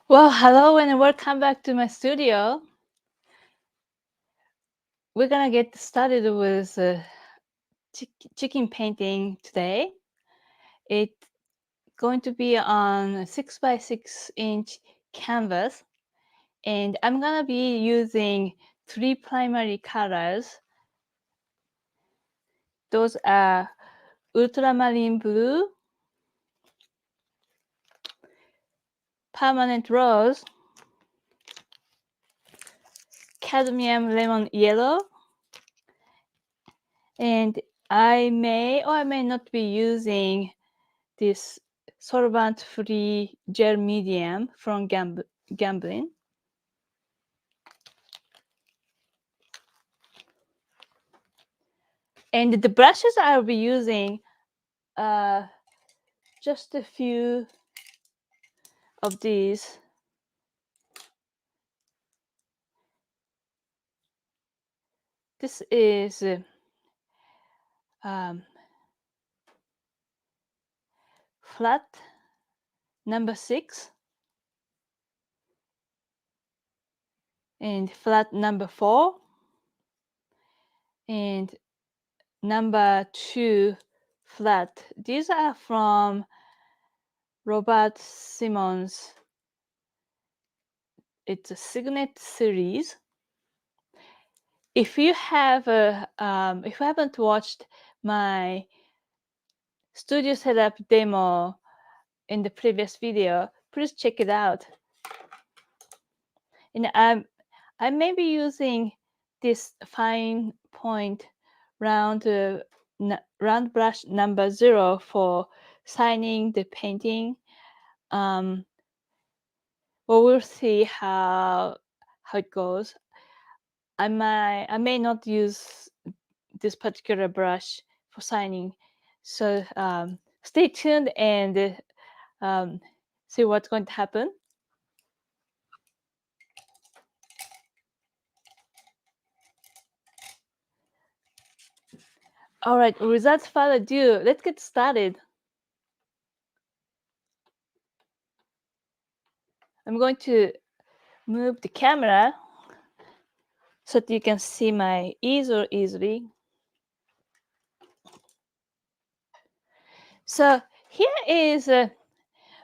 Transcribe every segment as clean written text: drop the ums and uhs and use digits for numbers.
Well, hello and welcome back to my studio. We're gonna get started with chicken painting today. It's going to be on 6 by 6 inch canvas, and I'm gonna be using 3 primary colors. Those are ultramarine blue, permanent rose, cadmium lemon yellow, and I may or I may not be using this solvent-free gel medium from Gamblin. And the brushes I'll be using just a few of these. This is flat number 6 and flat number 4 and number 2 flat. These are from Robert Simmons. It's a Signet series. If you haven't watched my studio setup demo in the previous video, please check it out. And I may be using this fine point round brush number 0 for signing the painting. Well, we'll see how it goes. I may not use this particular brush for signing, so stay tuned and see what's going to happen. All right, without further ado, let's get started. I'm going to move the camera so that you can see my easel easily. So here is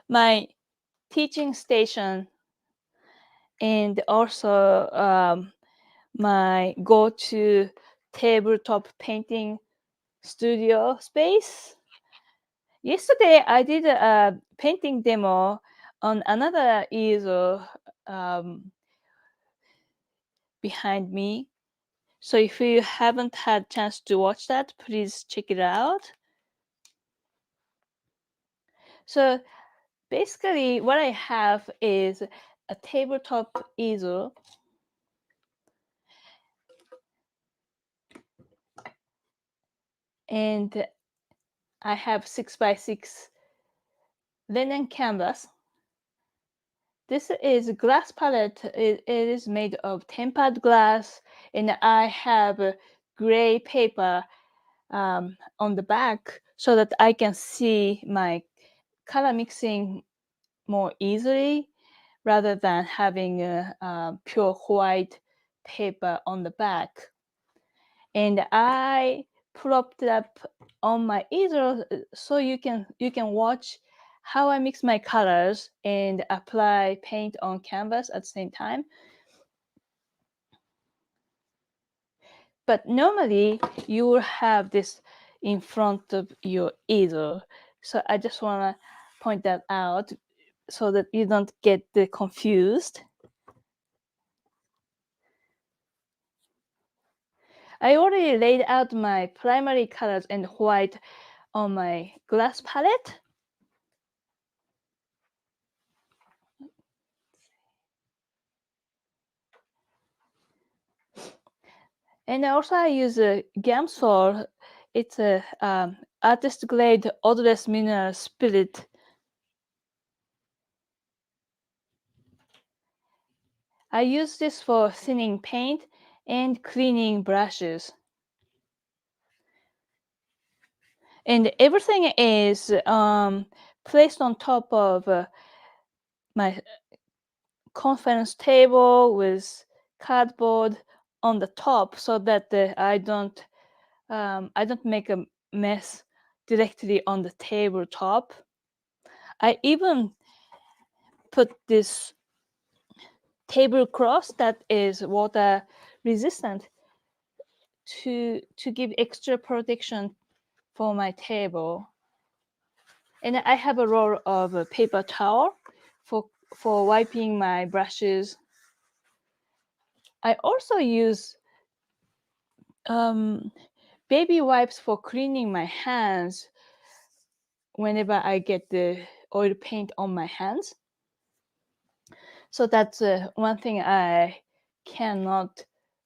my teaching station and also my go-to tabletop painting studio space. Yesterday I did a painting demo on another easel behind me. So if you haven't had chance to watch that, please check it out. So basically what I have is a tabletop easel. And I have 6 by 6 linen canvas. This is a glass palette. It is made of tempered glass, and I have gray paper on the back so that I can see my color mixing more easily rather than having a pure white paper on the back. And I propped it up on my easel so you can watch how I mix my colors and apply paint on canvas at the same time. But normally you will have this in front of your easel. So I just want to point that out so that you don't get confused. I already laid out my primary colors and white on my glass palette. And also I use a Gamsol. It's a artist grade odorless mineral spirit. I use this for thinning paint and cleaning brushes. And everything is placed on top of my conference table with cardboard on the top so that I don't make a mess directly on the tabletop. I even put this tablecloth that is water resistant to give extra protection for my table. And I have a roll of a paper towel for wiping my brushes. I also use baby wipes for cleaning my hands whenever I get the oil paint on my hands. So that's one thing I cannot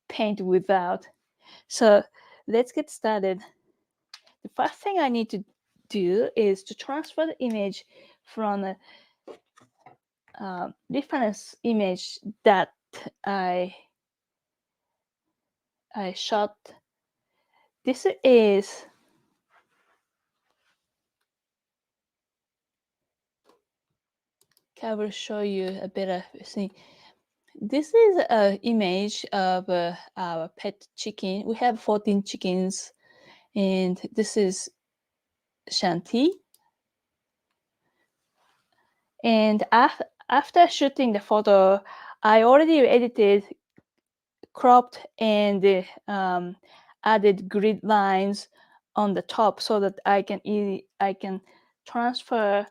paint without. So let's get started. The first thing I need to do is to transfer the image from a reference image that I shot. This is I will show you a better thing. This is an image of our pet chicken. We have 14 chickens, and this is Shanti. And after shooting the photo, I already edited, cropped, and added grid lines on the top so that I can transfer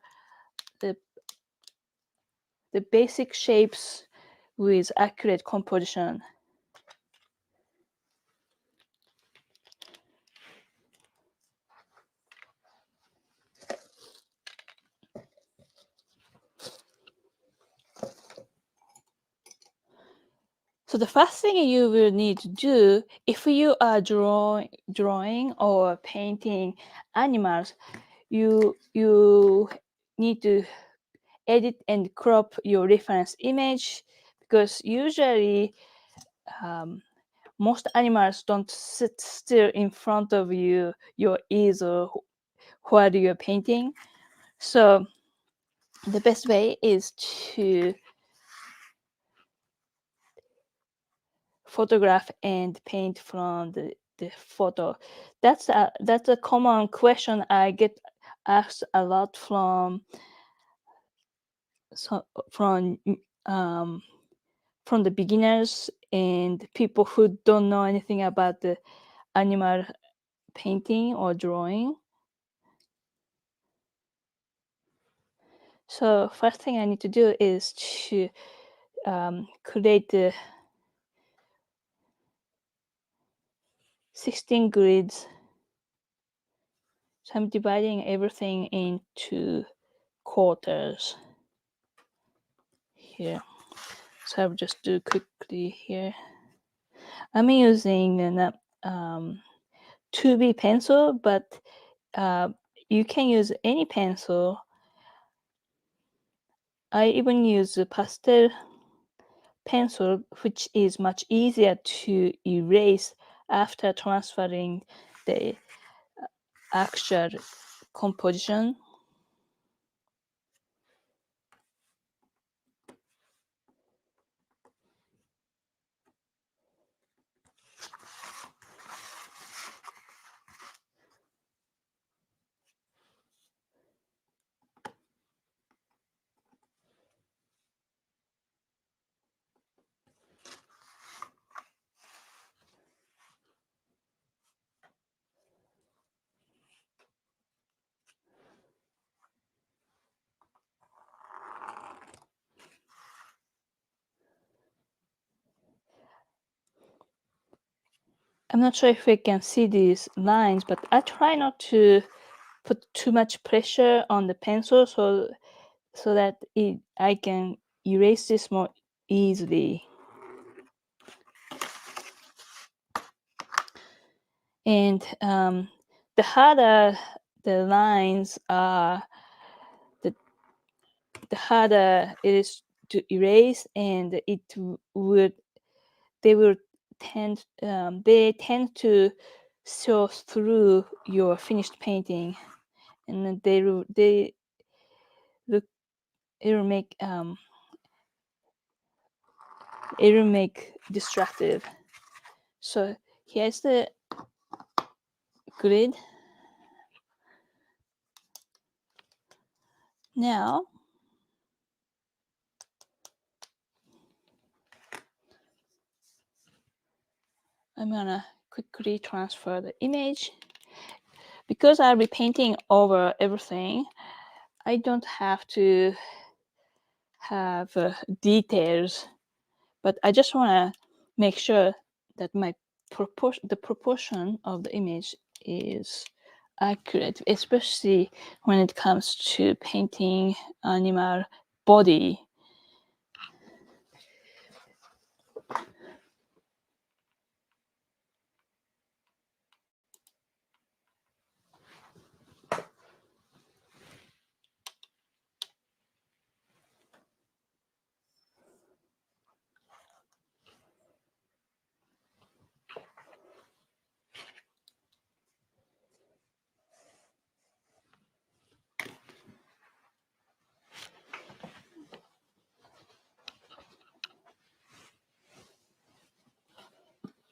the basic shapes with accurate composition. So the first thing you will need to do if you are drawing or painting animals, you need to edit and crop your reference image, because usually most animals don't sit still in front of your easel while you're painting. So the best way is to photograph and paint from the photo. That's a common question I get asked a lot from the beginners and people who don't know anything about the animal painting or drawing. So first thing I need to do is to create the 16 grids. So I'm dividing everything into quarters here. So I'll just do quickly here. I'm using an 2B pencil, but you can use any pencil. I even use a pastel pencil, which is much easier to erase after transferring the actual composition. I'm not sure if we can see these lines, but I try not to put too much pressure on the pencil so that I can erase this more easily. And the harder the lines are, the harder it is to erase, and they tend to show through your finished painting, and it'll make it will make distractive. So here's the grid. Now I'm gonna quickly transfer the image. Because I'll be painting over everything, I don't have to have details, but I just want to make sure that the proportion of the image is accurate, especially when it comes to painting animal body.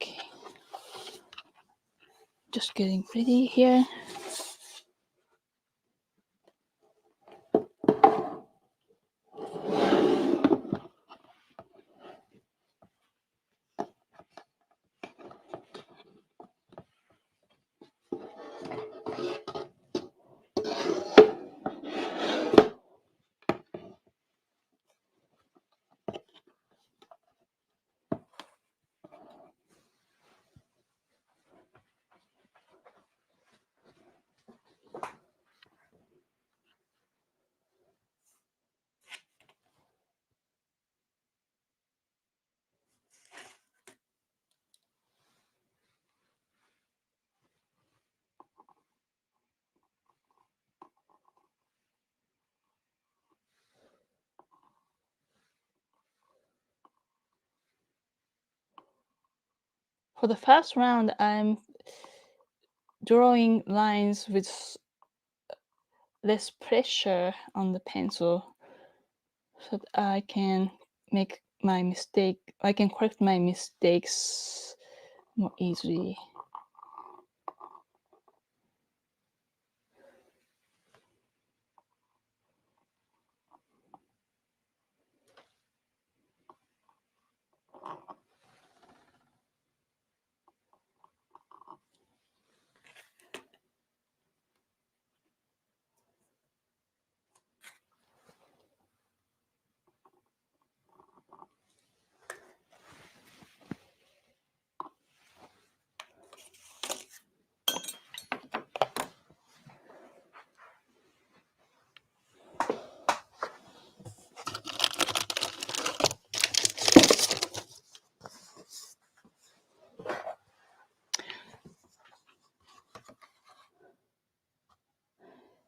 Okay. Just getting ready here. For the first round, I'm drawing lines with less pressure on the pencil so that I can make my mistake. I can correct my mistakes more easily.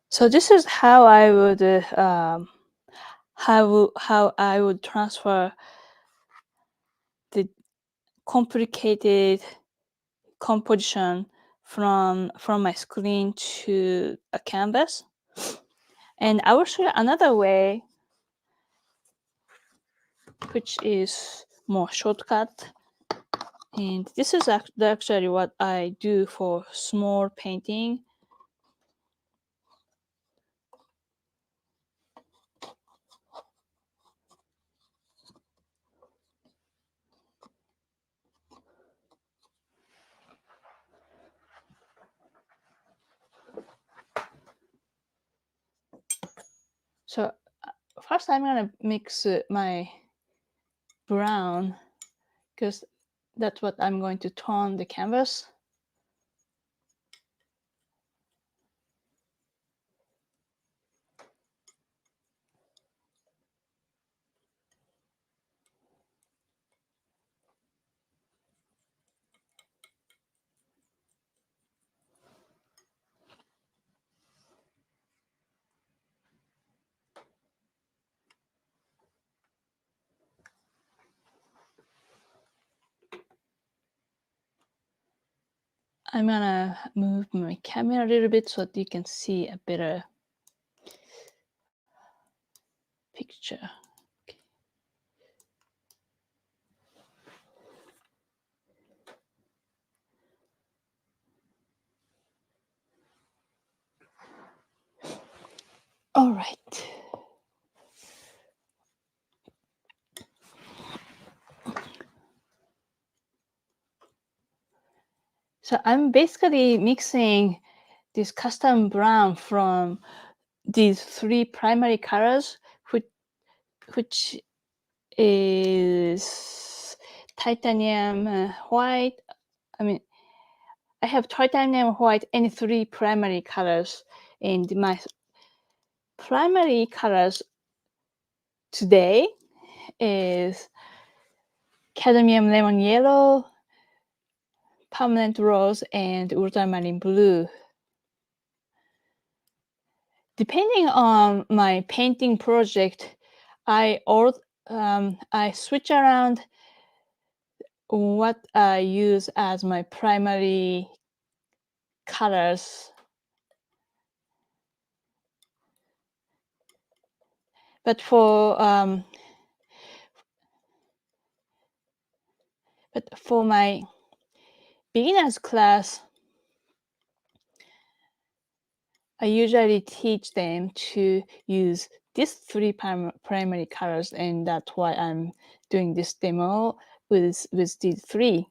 So this is how I would how I would transfer the complicated composition from my screen to a canvas. And I will show you another way, which is more shortcut. And this is actually what I do for small painting. So first I'm gonna mix my brown, because that's what I'm going to tone the canvas. I'm gonna move my camera a little bit so that you can see a better picture. Okay. All right. So I'm basically mixing this custom brown from these three primary colors, which is titanium white. I mean, I have titanium white and three primary colors, and my primary colors today is cadmium lemon yellow, permanent rose, and ultramarine blue. Depending on my painting project, I switch around what I use as my primary colors. But for my beginners class, I usually teach them to use these three primary colors, and that's why I'm doing this demo with these three.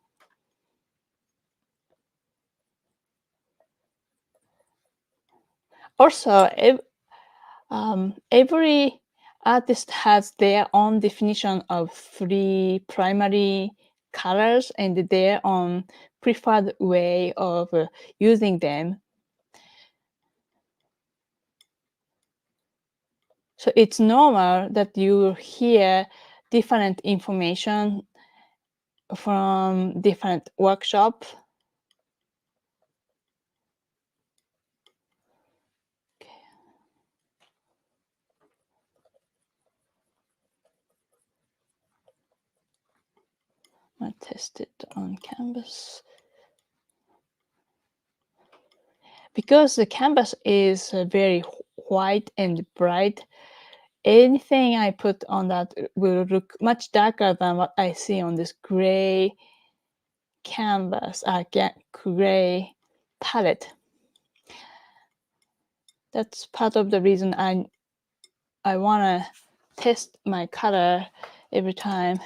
Also, every artist has their own definition of three primary colors and their own preferred way of using them. So it's normal that you hear different information from different workshops. Okay. I'll test it on canvas. Because the canvas is very white and bright, anything I put on that will look much darker than what I see on this gray canvas, gray palette. That's part of the reason I want to test my color every time.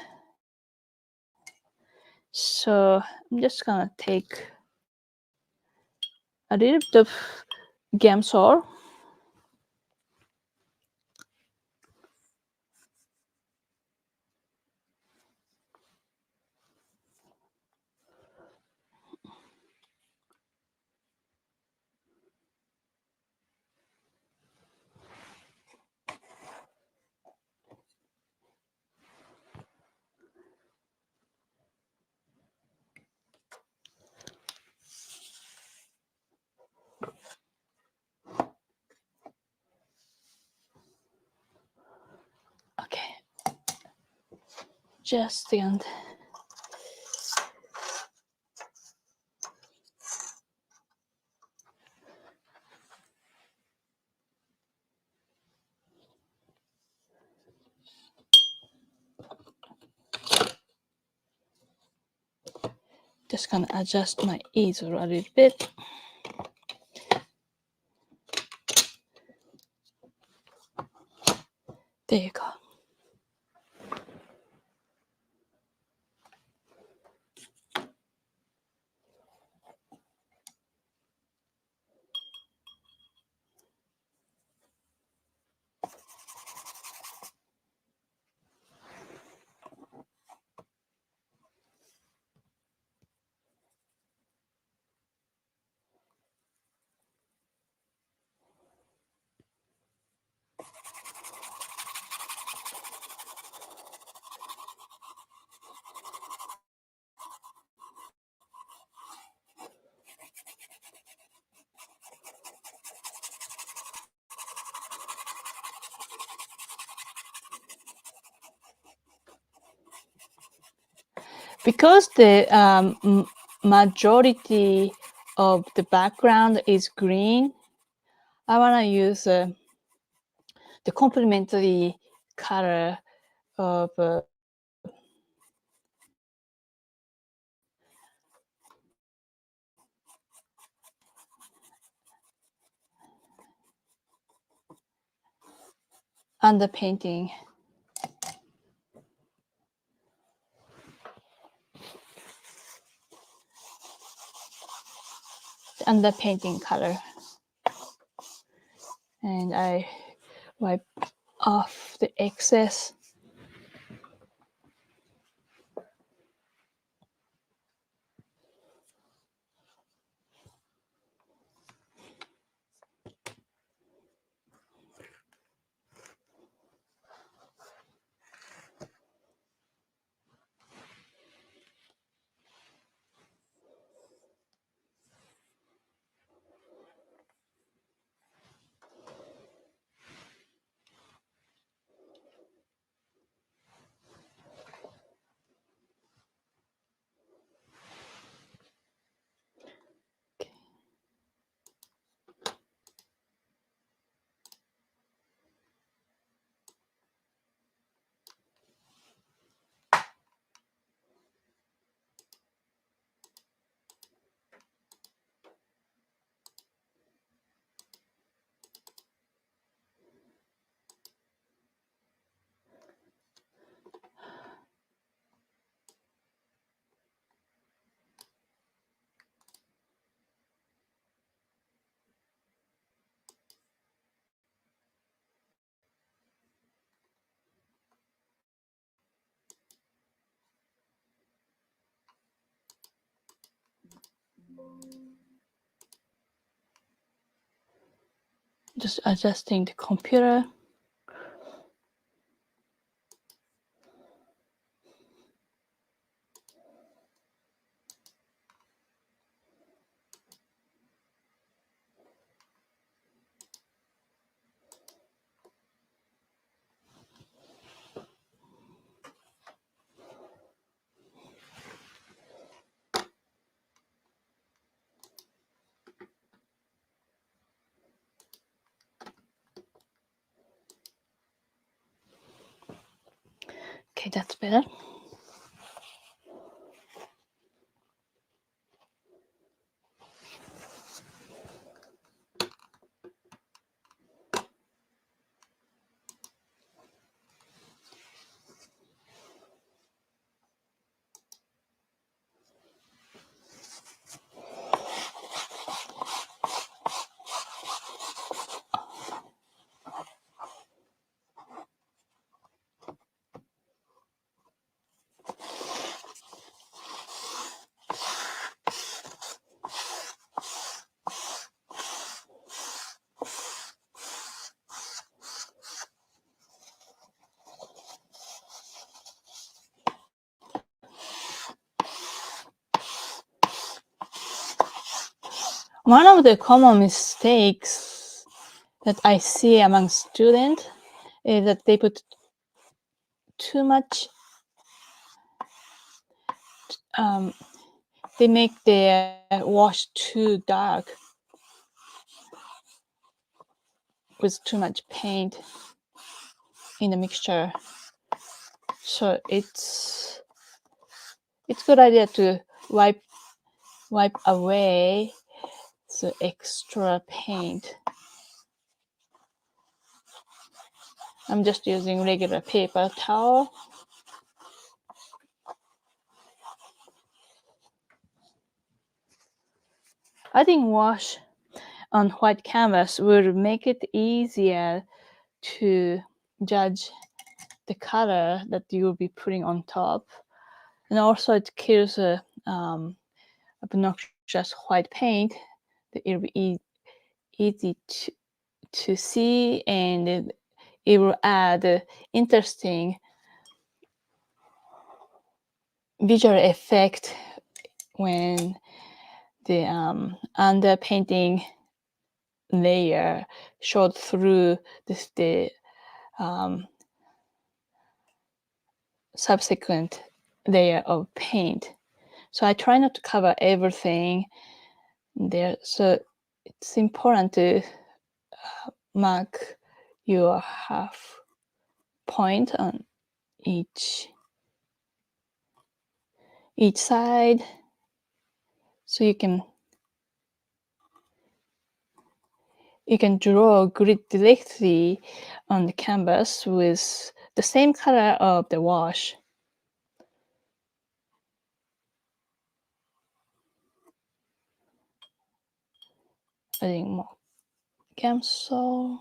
So I'm just gonna take a little bit of Gamsol. Okay, just a second. Just gonna adjust my easel a little bit. There you go. Because the majority of the background is green, I want to use the complementary color of underpainting. The underpainting color. And I wipe off the excess. Just adjusting the computer. Okay, that's better. One of the common mistakes that I see among students is that they put too much, they make their wash too dark with too much paint in the mixture. So it's good idea to wipe away the extra paint. I'm just using regular paper towel. Adding wash on white canvas will make it easier to judge the color that you'll be putting on top. And also it kills obnoxious white paint. It'll be easy to see, and it will add interesting visual effect when the underpainting layer showed through the subsequent layer of paint. So I try not to cover everything there. So it's important to mark your half point on each side, so you can you can draw a grid directly on the canvas with the same color of the wash. Adding more Gamsol.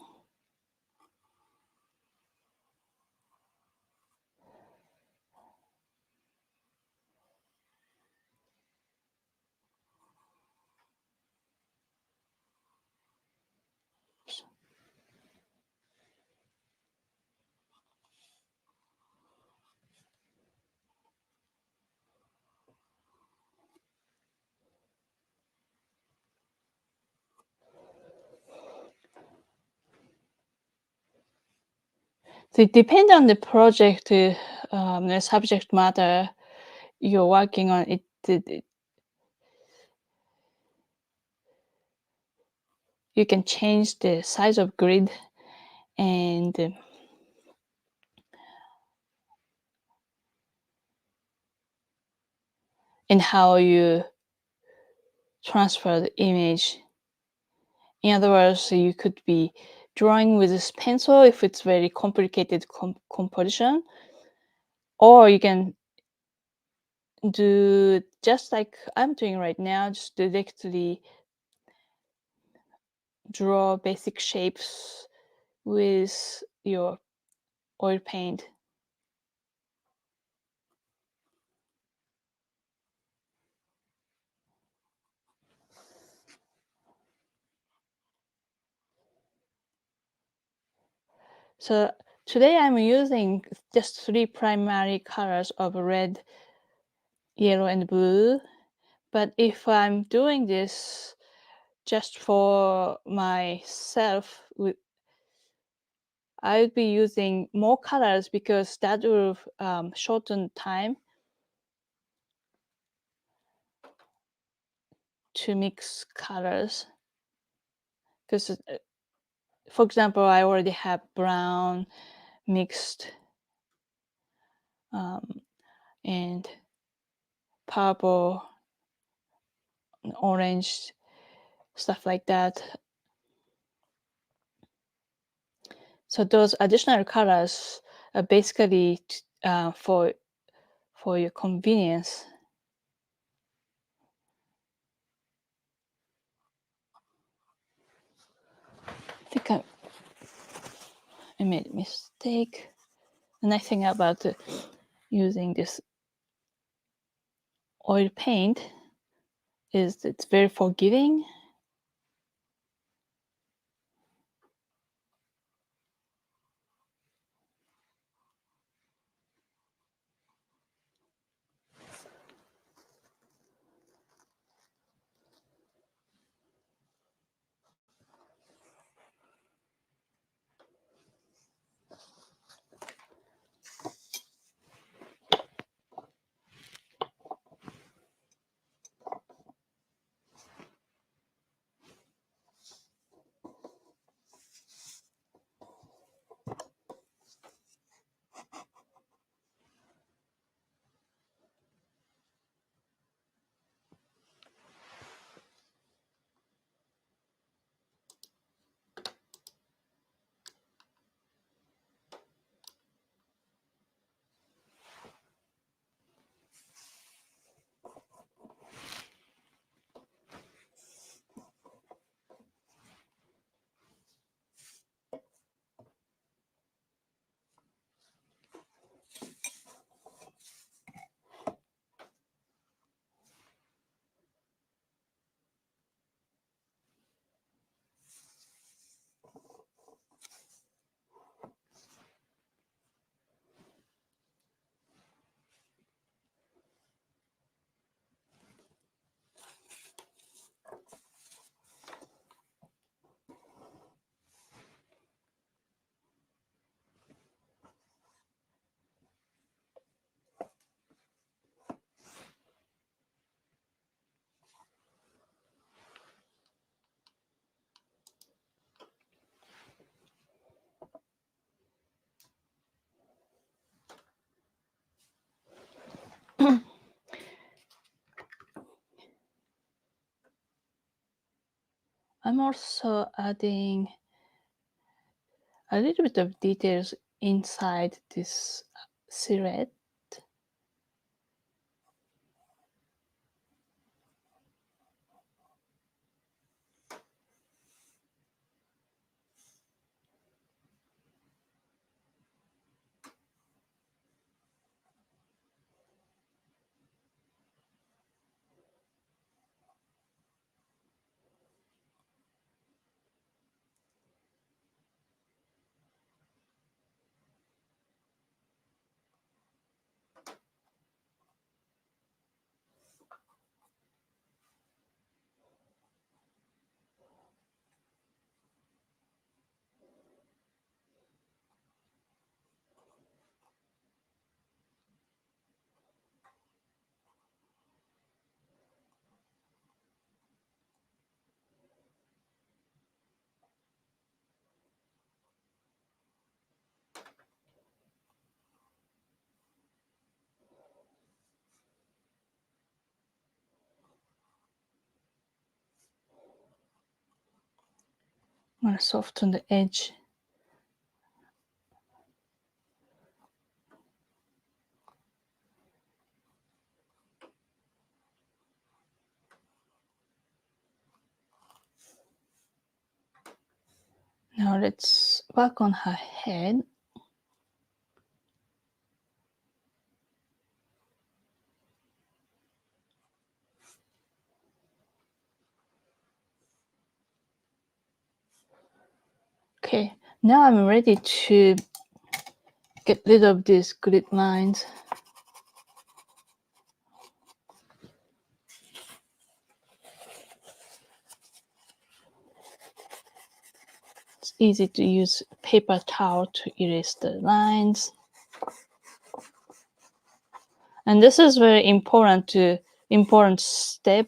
So it depends on the project, the subject matter you're working on. You can change the size of grid and how you transfer the image. In other words, you could be drawing with this pencil if it's very complicated composition, or you can do just like I'm doing right now, just directly draw basic shapes with your oil paint. So today I'm using just 3 primary colors of red, yellow, and blue. But if I'm doing this just for myself, I would be using more colors because that will shorten time to mix colors. Because, for example, I already have brown mixed and purple, orange, stuff like that. So those additional colors are basically for your convenience. I think I made a mistake. The nice thing about using this oil paint is it's very forgiving. I'm also adding a little bit of details inside this silhouette. I'm going to soften the edge. Now let's work on her head. Okay, now I'm ready to get rid of these grid lines. It's easy to use paper towel to erase the lines. And this is very important step.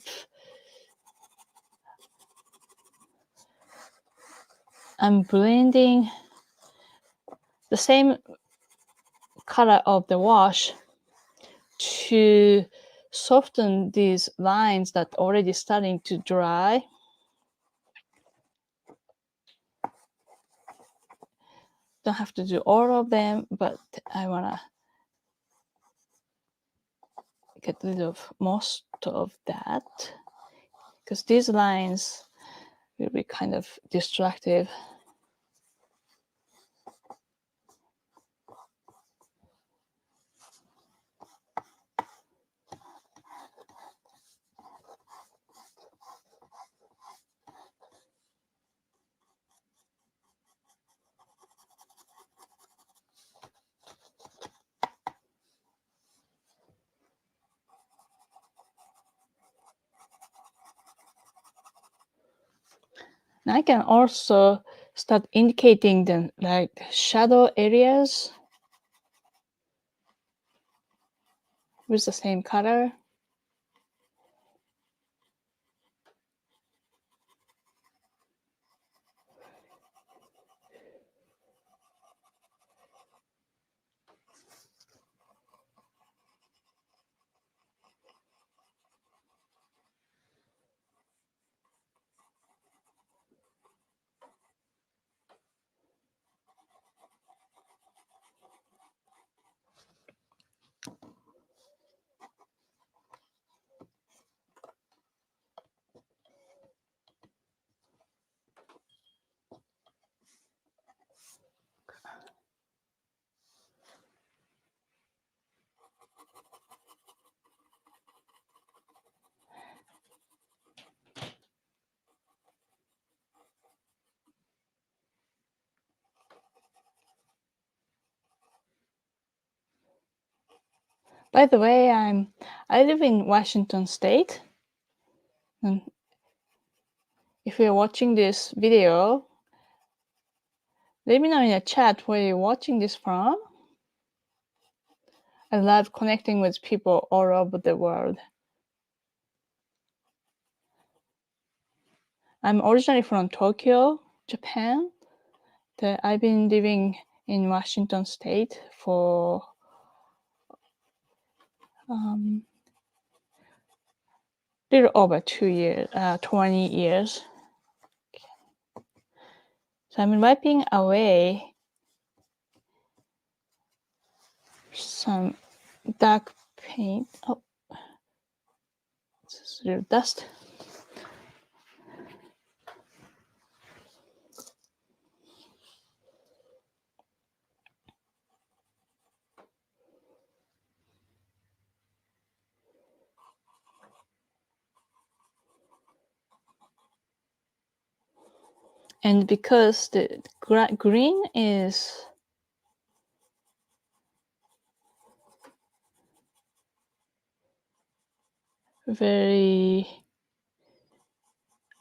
I'm blending the same color of the wash to soften these lines that already starting to dry. Don't have to do all of them, but I wanna get rid of most of that because these lines will be kind of destructive. And I can also start indicating the like shadow areas with the same color. By the way, I live in Washington State. And if you're watching this video, let me know in the chat where you're watching this from. I love connecting with people all over the world. I'm originally from Tokyo, Japan. I've been living in Washington State for little over 2 years, 20 years. So I'm wiping away some dark paint. Oh, this is little dust. And because the green is very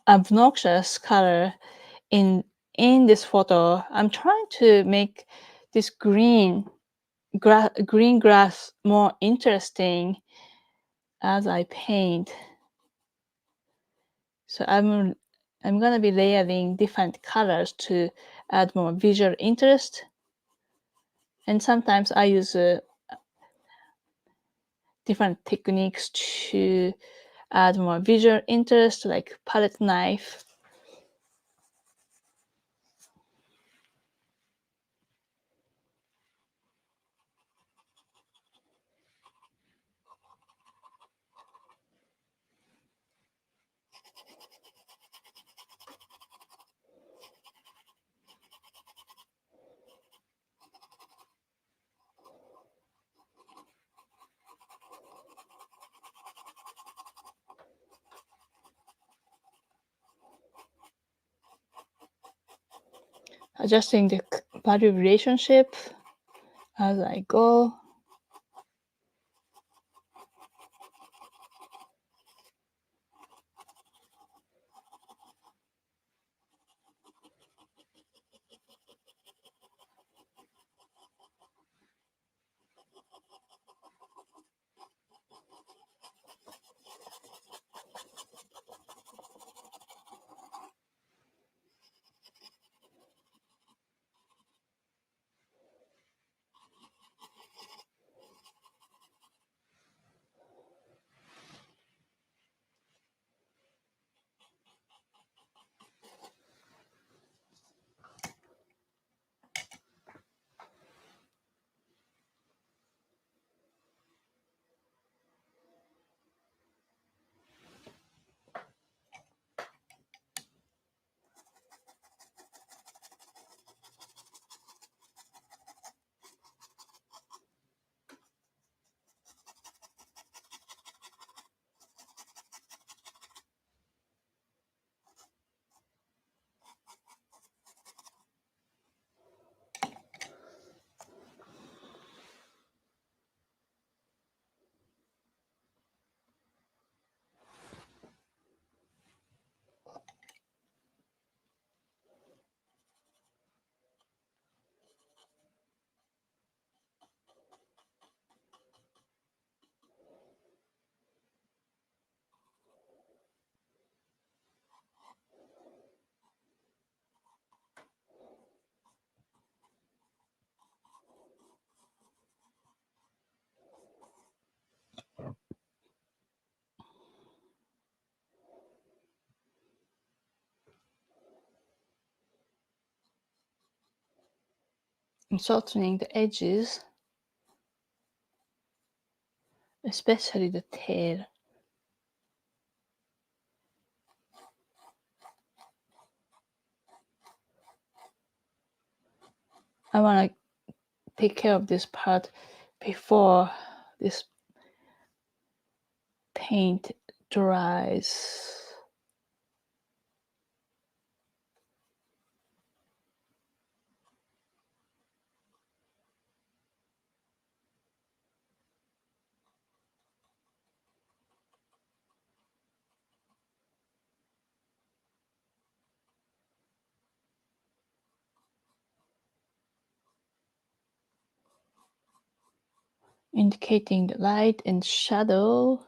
obnoxious color in this photo, I'm trying to make this green grass more interesting as I paint. So I'm gonna be layering different colors to add more visual interest. And sometimes I use different techniques to add more visual interest, like palette knife. Adjusting the value relationship as I go. I'm shortening the edges, especially the tail. I want to take care of this part before this paint dries. Indicating the light and shadow.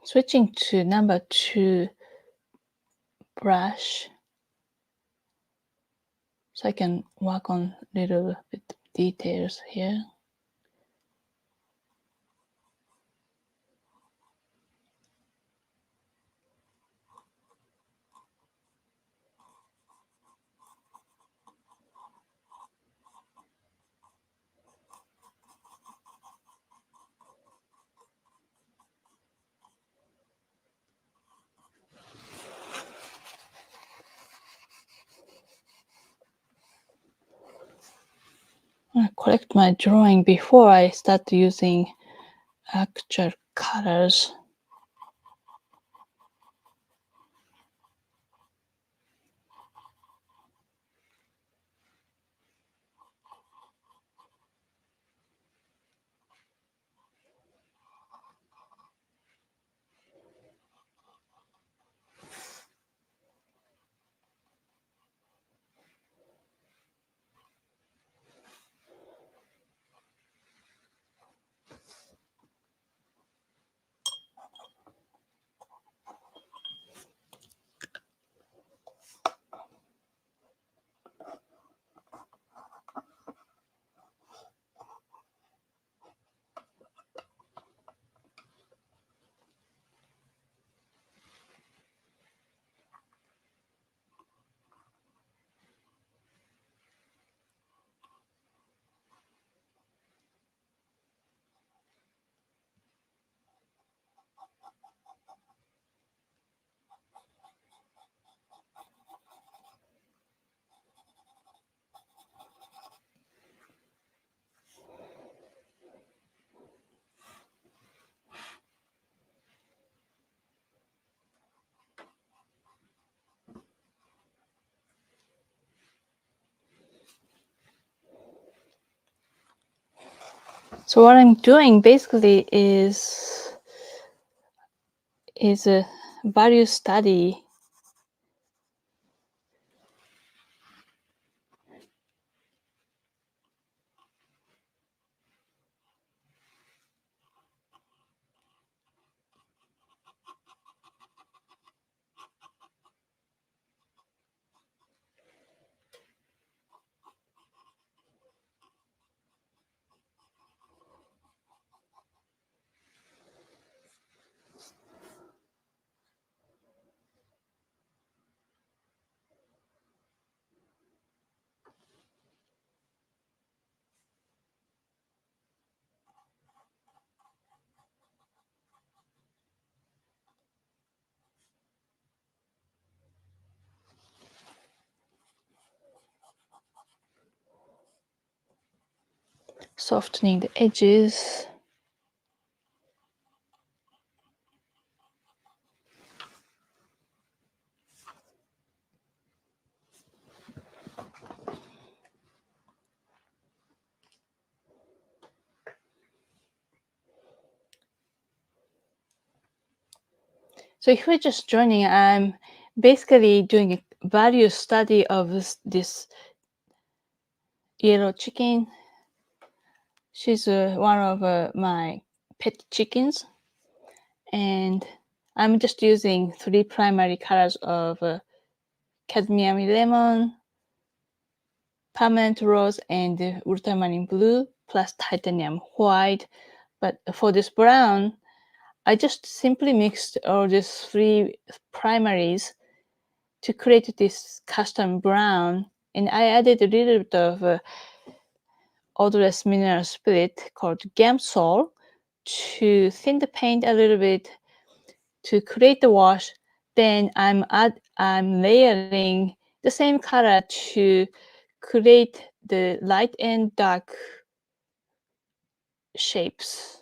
Switching to number 2 brush, so I can work on a little bit details here. I correct my drawing before I start using actual colors. So what I'm doing basically is a value study. Softening the edges. So if you're just joining, I'm basically doing a value study of this yellow chicken. She's one of my pet chickens, and I'm just using 3 primary colors of cadmium lemon, permanent rose, and ultramarine blue, plus titanium white. But for this brown, I just simply mixed all these 3 primaries to create this custom brown, and I added a little bit of odorless mineral spirit called Gamsol to thin the paint a little bit to create the wash. Then I'm layering the same color to create the light and dark shapes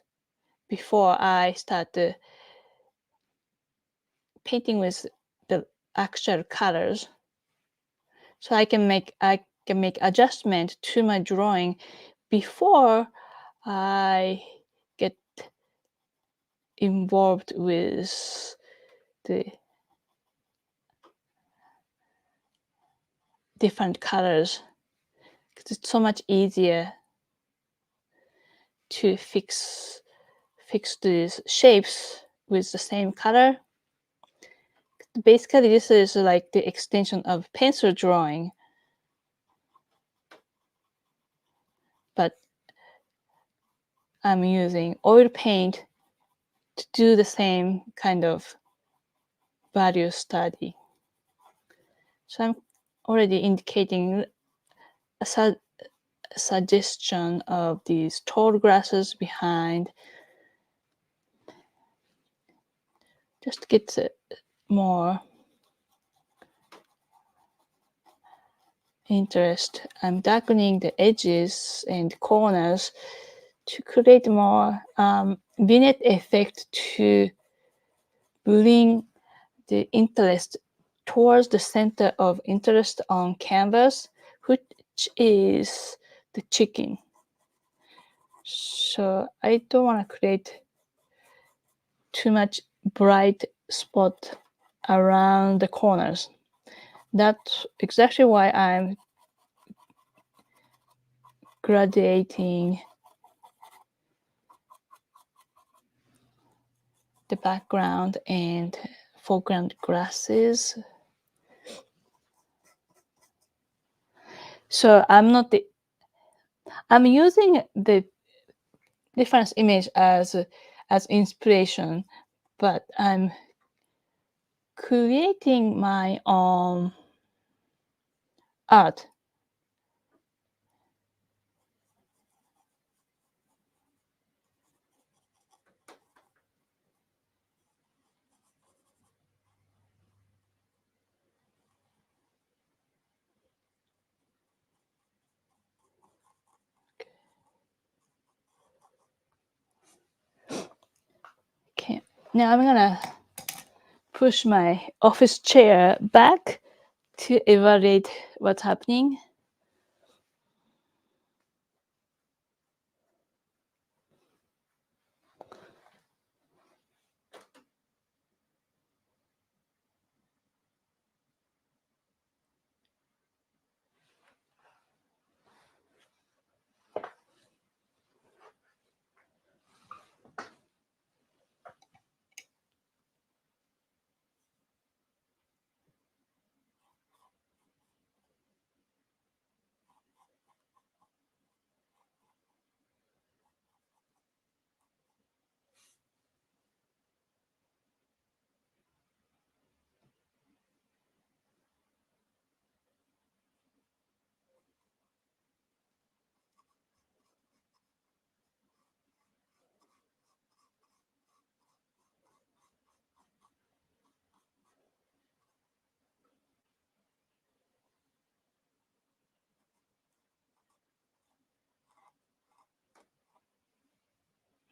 before I start painting with the actual colors. So I can make adjustment to my drawing before I get involved with the different colors, because it's so much easier to fix these shapes with the same color. Basically, this is like the extension of pencil drawing, but I'm using oil paint to do the same kind of value study. So I'm already indicating a suggestion of these tall grasses behind, just to get more interest. I'm darkening the edges and corners to create more vignette effect, to bring the interest towards the center of interest on canvas, which is the chicken. So I don't want to create too much bright spot around the corners. That's exactly why I'm gradating the background and foreground grasses. So I'm using the reference image as inspiration, but I'm creating my own art. Okay, now I'm gonna push my office chair back to evaluate what's happening.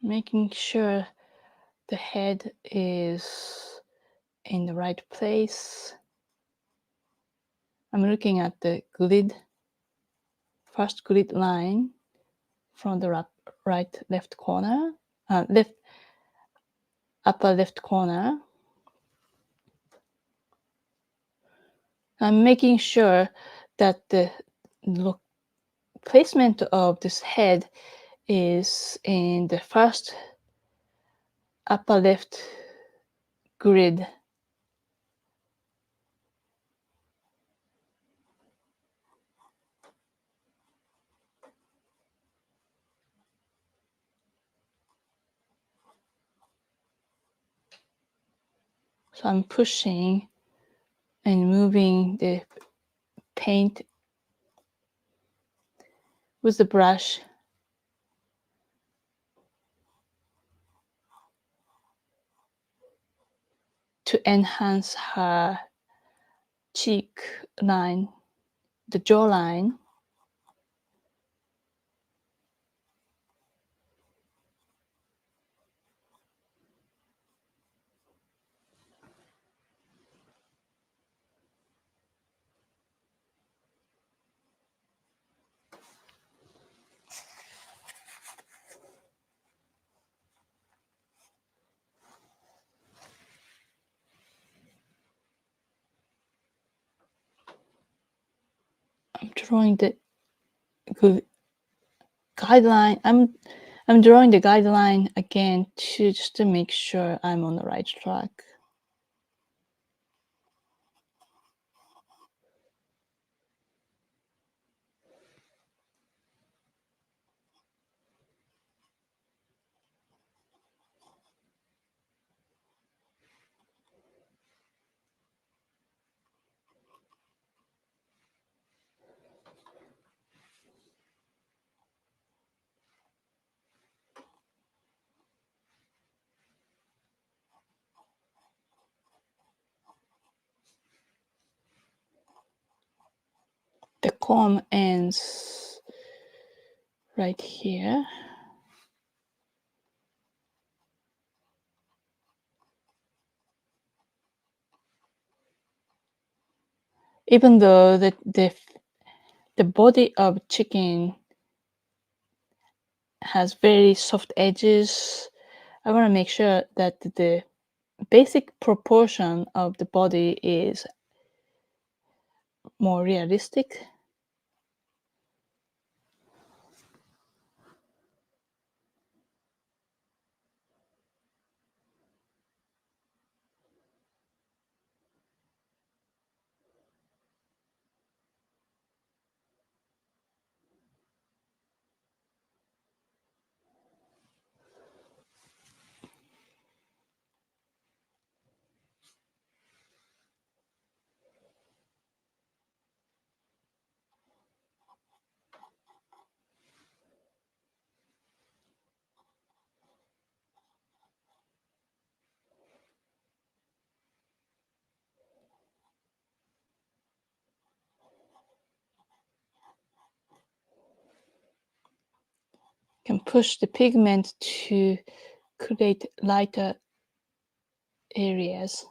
Making sure the head is in the right place. I'm looking at the first grid line from the left corner, upper left corner. I'm making sure that the placement of this head is in the first upper left grid. So I'm pushing and moving the paint with the brush to enhance her cheek line, the jawline. I'm drawing the good guideline. I'm drawing the guideline again just to make sure I'm on the right track. The comb ends right here. Even though the body of chicken has very soft edges, I want to make sure that the basic proportion of the body is more realistic. Can push the pigment to create lighter areas.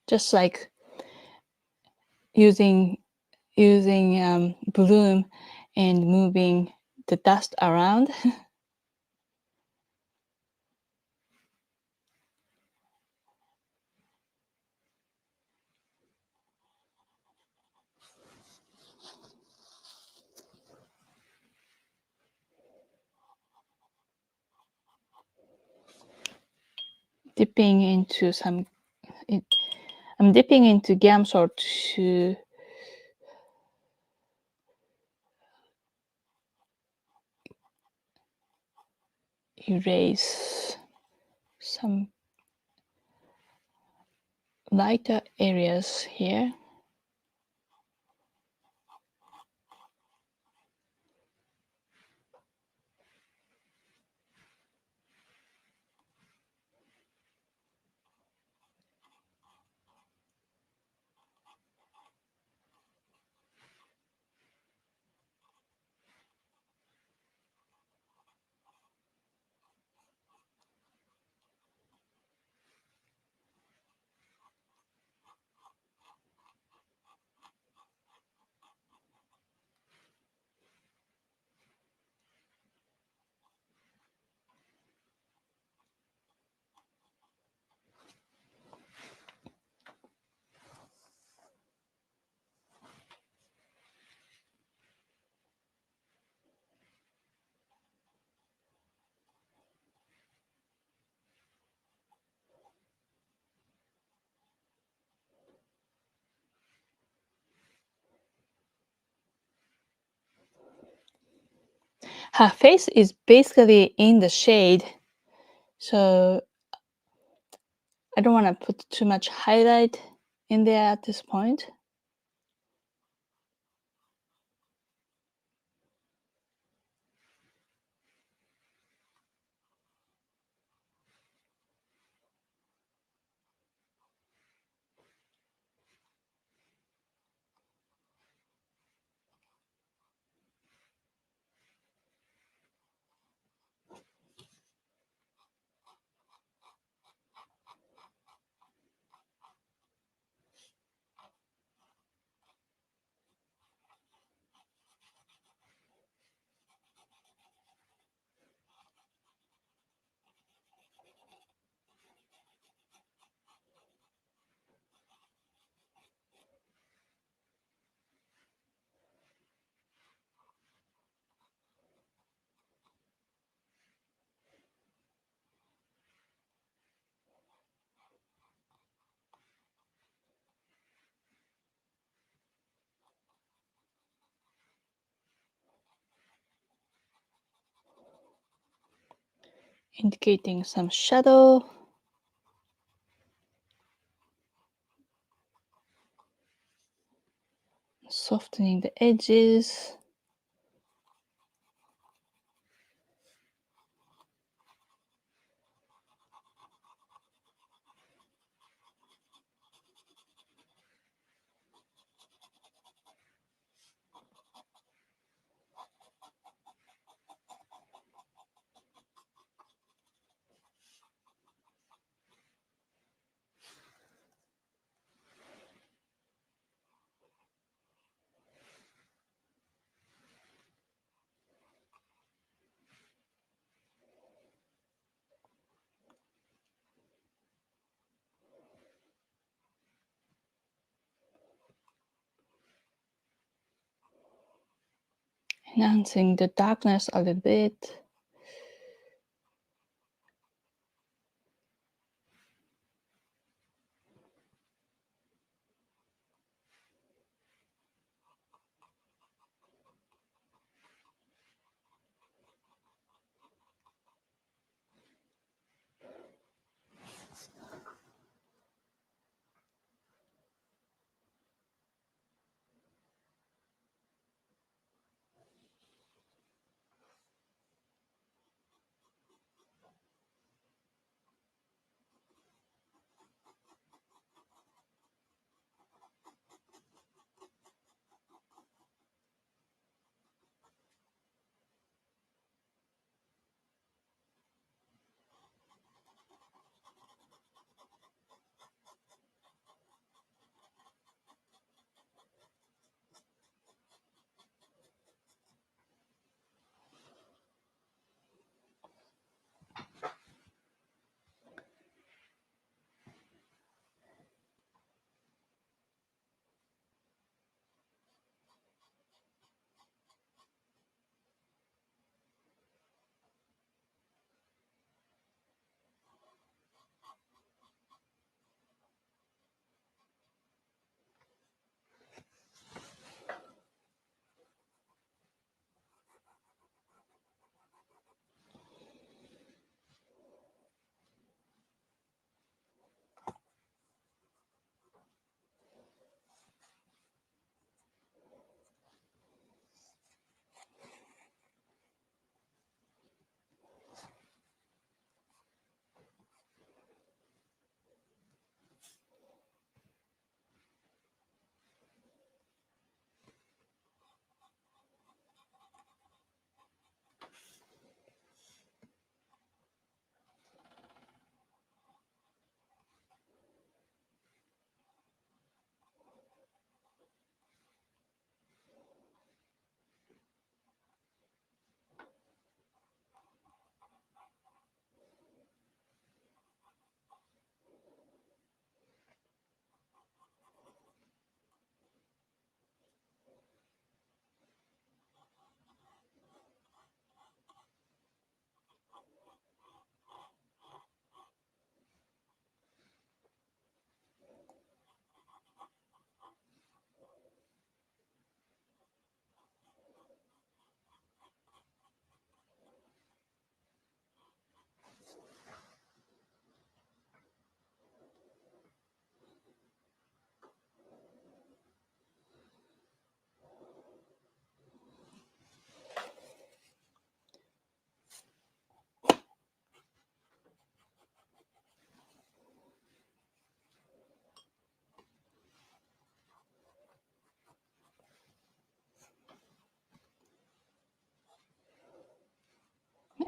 Just like using bloom and moving the dust around. Dipping into I'm dipping into Gamsol to erase some lighter areas here. Her face is basically in the shade, so I don't want to put too much highlight in there at this point. indicating some shadow. Softening the edges. Enhancing the darkness a little bit.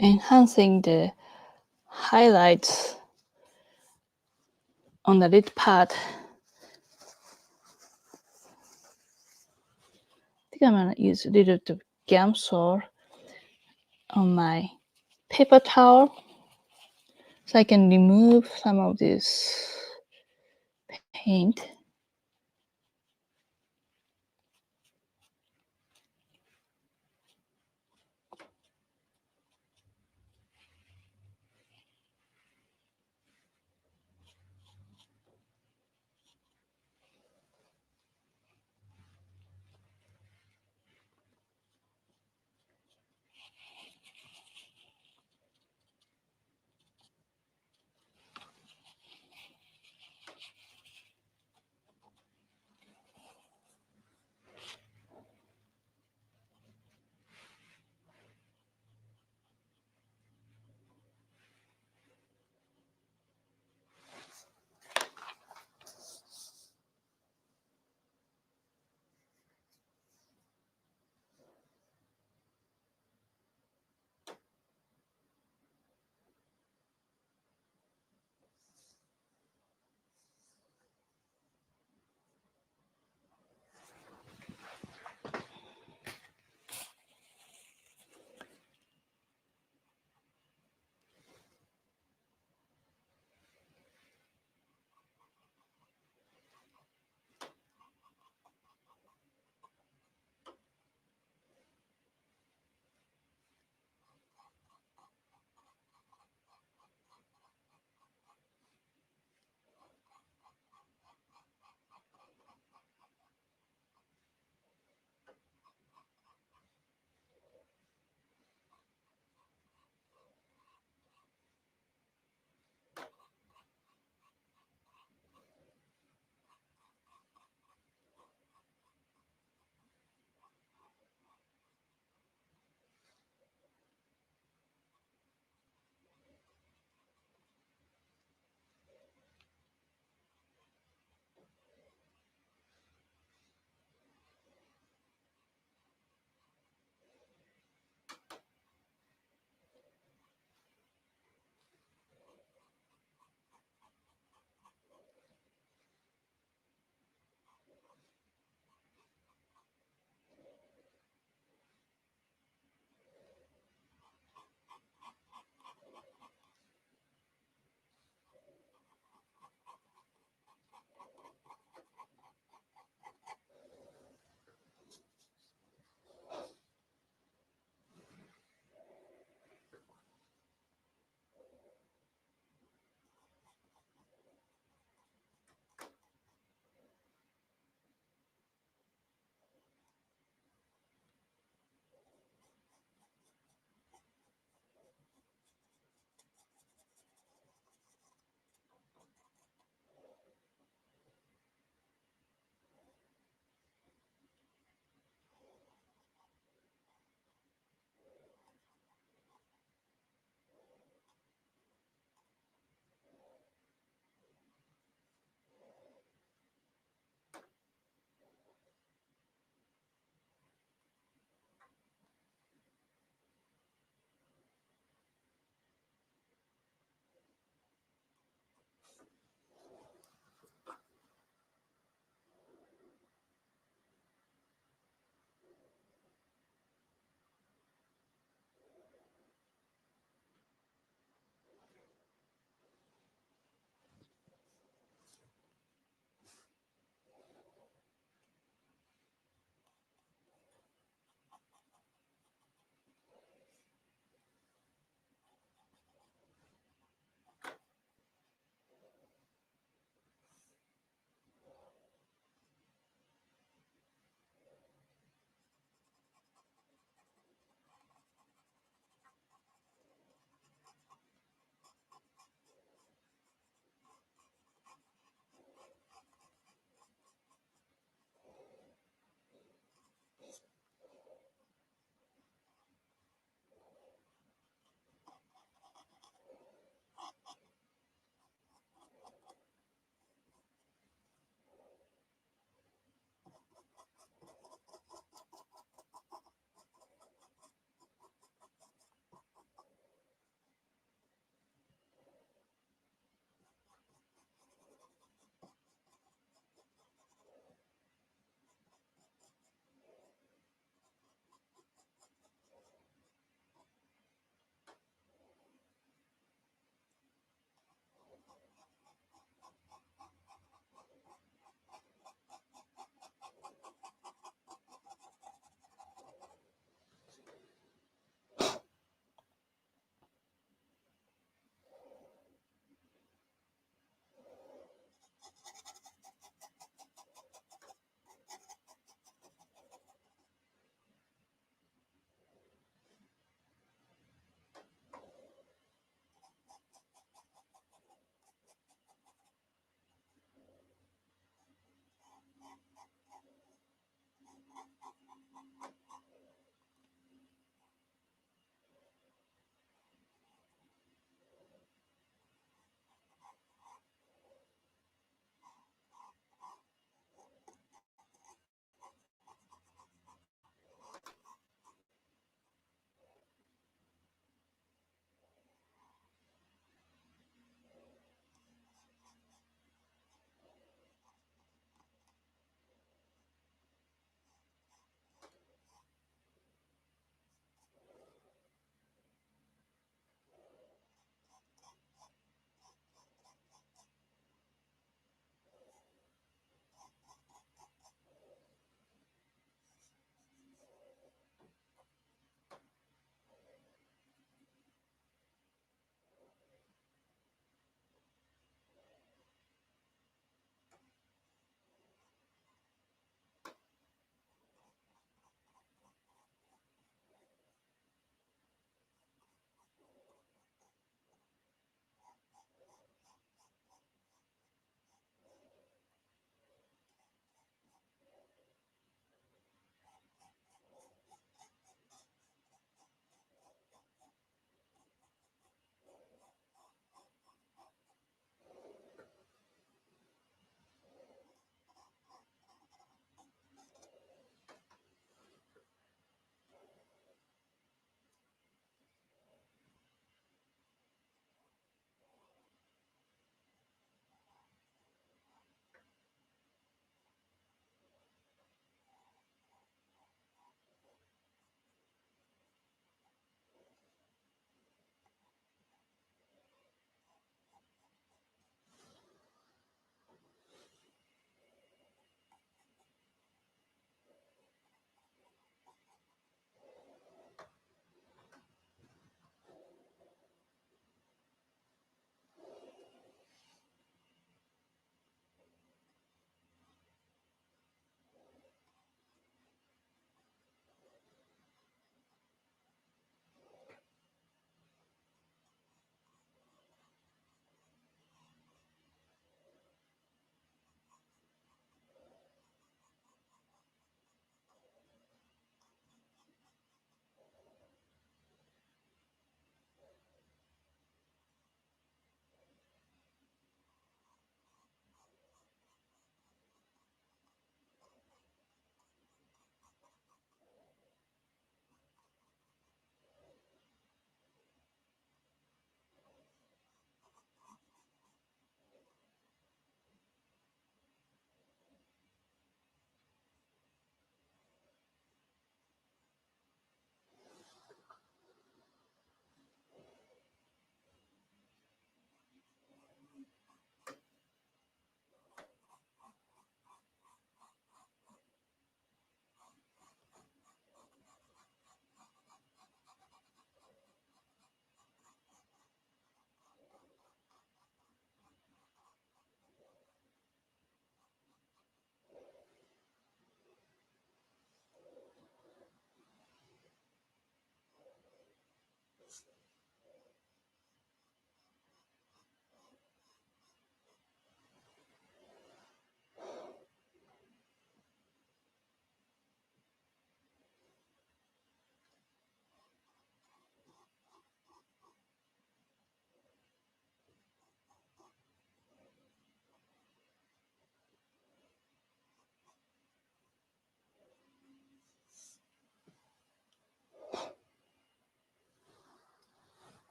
Enhancing the highlights on the lid part. I think I'm gonna use a little bit of Gamsol on my paper towel so I can remove some of this paint.